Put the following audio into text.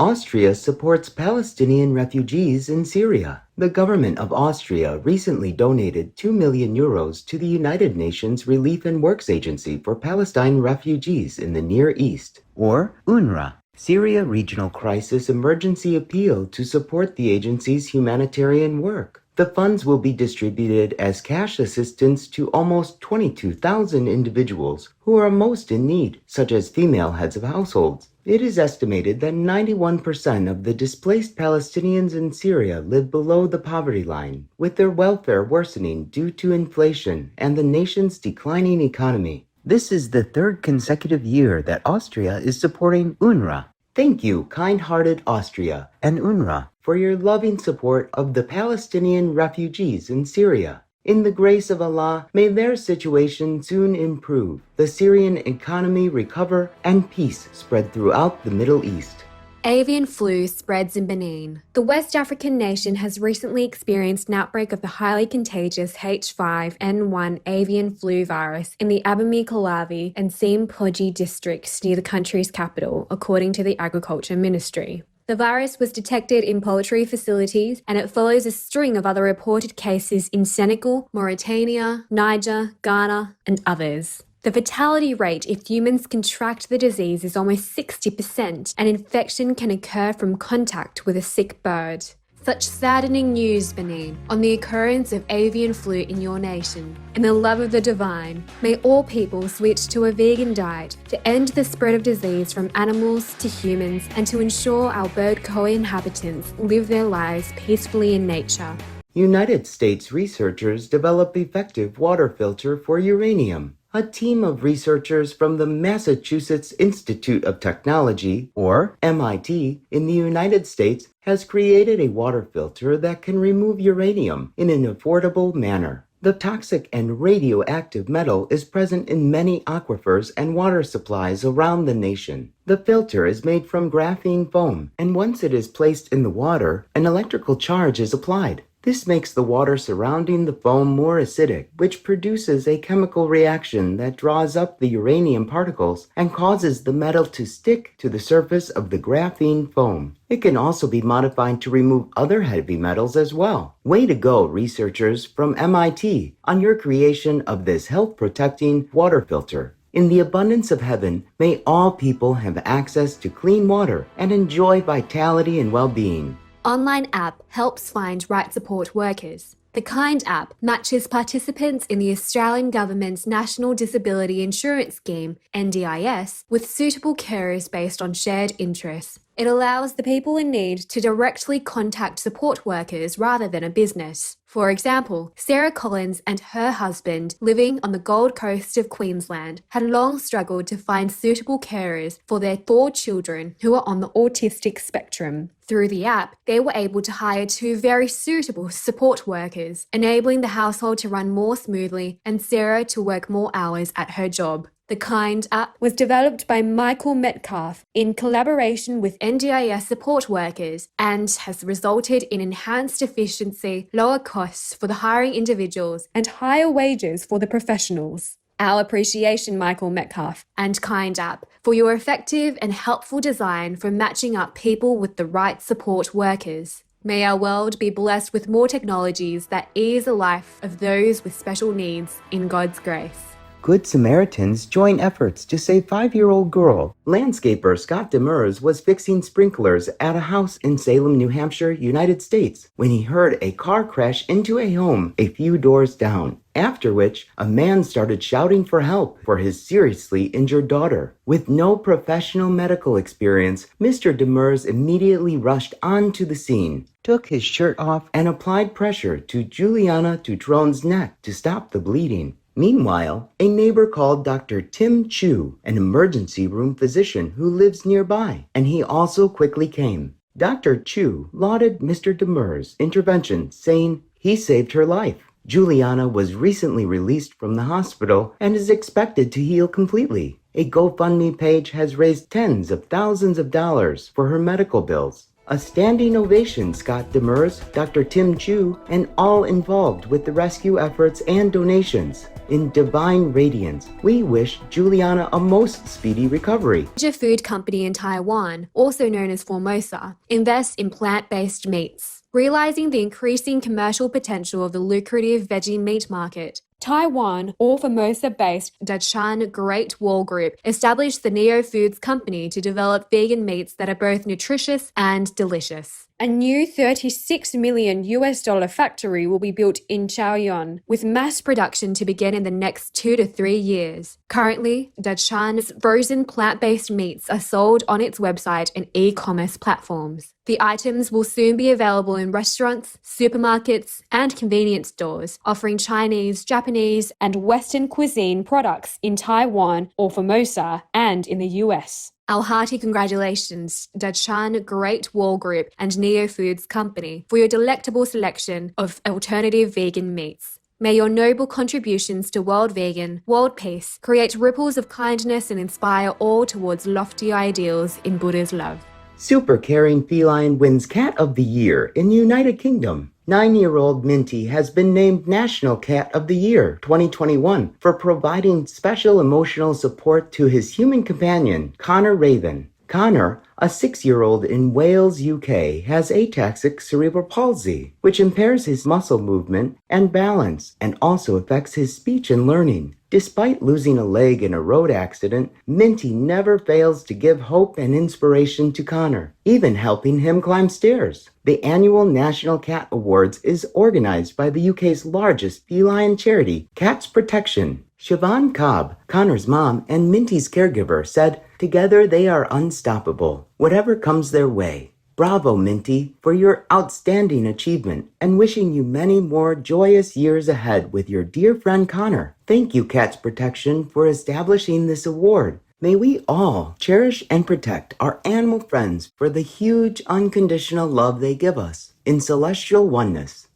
Austria supports Palestinian refugees in Syria. The government of Austria recently donated 2 million euros to the United Nations Relief and Works Agency for Palestine refugees in the Near East, or UNRWA, Syria Regional Crisis Emergency Appeal to support the agency's humanitarian work. The funds will be distributed as cash assistance to almost 22,000 individuals who are most in need, such as female heads of households. It is estimated that 91% of the displaced Palestinians in Syria live below the poverty line, with their welfare worsening due to inflation and the nation's declining economy. This is the third consecutive year that Austria is supporting UNRWA. Thank you, kind-hearted Austria and UNRWA, for your loving support of the Palestinian refugees in Syria. In the grace of Allah, may their situation soon improve, the Syrian economy recover, and peace spread throughout the Middle East. Avian flu spreads in Benin. The West African nation has recently experienced an outbreak of the highly contagious H5N1 avian flu virus in the Abomey-Calavi and Sim-Podji districts near the country's capital, according to the Agriculture Ministry. The virus was detected in poultry facilities, and it follows a string of other reported cases in Senegal, Mauritania, Niger, Ghana, and others. The fatality rate if humans contract the disease is almost 60%, and infection can occur from contact with a sick bird. Such saddening news, Benin, on the occurrence of avian flu in your nation. In the love of the divine, may all people switch to a vegan diet to end the spread of disease from animals to humans and to ensure our bird co-inhabitants live their lives peacefully in nature. United States researchers develop effective water filter for uranium. A team of researchers from the Massachusetts Institute of Technology, or MIT, in the United States has created a water filter that can remove uranium in an affordable manner. The toxic and radioactive metal is present in many aquifers and water supplies around the nation. The filter is made from graphene foam, and once it is placed in the water, an electrical charge is applied. This makes the water surrounding the foam more acidic, which produces a chemical reaction that draws up the uranium particles and causes the metal to stick to the surface of the graphene foam. It can also be modified to remove other heavy metals as well. Way to go, researchers from MIT, on your creation of this health-protecting water filter. In the abundance of heaven, may all people have access to clean water and enjoy vitality and well-being. Online app helps find right support workers. The Kind app matches participants in the Australian Government's National Disability Insurance Scheme, NDIS, with suitable carers based on shared interests. It allows the people in need to directly contact support workers rather than a business. For example, Sarah Collins and her husband, living on the Gold Coast of Queensland, had long struggled to find suitable carers for their 4 children who are on the autistic spectrum. Through the app, they were able to hire 2 very suitable support workers, enabling the household to run more smoothly and Sarah to work more hours at her job. The Kind app was developed by Michael Metcalf in collaboration with NDIS support workers and has resulted in enhanced efficiency, lower costs for the hiring individuals, and higher wages for the professionals. Our appreciation, Michael Metcalf and Kind app, for your effective and helpful design for matching up people with the right support workers. May our world be blessed with more technologies that ease the life of those with special needs in God's grace. Good Samaritans join efforts to save 5-year-old girl. Landscaper Scott Demers was fixing sprinklers at a house in Salem, New Hampshire, United States, when he heard a car crash into a home a few doors down. After which, a man started shouting for help for his seriously injured daughter. With no professional medical experience, Mr. Demers immediately rushed onto the scene, took his shirt off, and applied pressure to Juliana Tutrone's neck to stop the bleeding. Meanwhile, a neighbor called Dr. Tim Chu, an emergency room physician who lives nearby, and he also quickly came. Dr. Chu lauded Mr. Demers' intervention, saying he saved her life. Juliana was recently released from the hospital and is expected to heal completely. A GoFundMe page has raised tens of thousands of dollars for her medical bills. A standing ovation Scott Demers, Dr. Tim Chu, and all involved with the rescue efforts and donations. In divine radiance, we wish Juliana a most speedy recovery. A food company in Taiwan, also known as Formosa, invests in plant-based meats. Realizing the increasing commercial potential of the lucrative veggie meat market, Taiwan or Formosa-based Dachan Great Wall Group established the Neo Foods company to develop vegan meats that are both nutritious and delicious. A new $36 million factory will be built in Chaoyang, with mass production to begin in the next 2 to 3 years. Currently, Dachan's frozen plant-based meats are sold on its website and e-commerce platforms. The items will soon be available in restaurants, supermarkets, and convenience stores, offering Chinese, Japanese, and Western cuisine products in Taiwan or Formosa and in the US. Our hearty congratulations, Dachan Great Wall Group and Neo Foods Company, for your delectable selection of alternative vegan meats. May your noble contributions to World Vegan, World Peace, create ripples of kindness and inspire all towards lofty ideals in Buddha's love. Super caring feline wins Cat of the Year in the United Kingdom. 9-year-old Minty has been named National Cat of the Year 2021 for providing special emotional support to his human companion, Connor Raven. Connor, a 6-year-old in Wales, UK, has ataxic cerebral palsy, which impairs his muscle movement and balance and also affects his speech and learning. Despite losing a leg in a road accident, Minty never fails to give hope and inspiration to Connor, even helping him climb stairs. The annual National Cat Awards is organized by the UK's largest feline charity, Cats Protection. Siobhan Cobb, Connor's mom and Minty's caregiver, said, "Together they are unstoppable, whatever comes their way." Bravo, Minty, for your outstanding achievement and wishing you many more joyous years ahead with your dear friend Connor. Thank you, Cats Protection, for establishing this award. May we all cherish and protect our animal friends for the huge unconditional love they give us. In celestial oneness,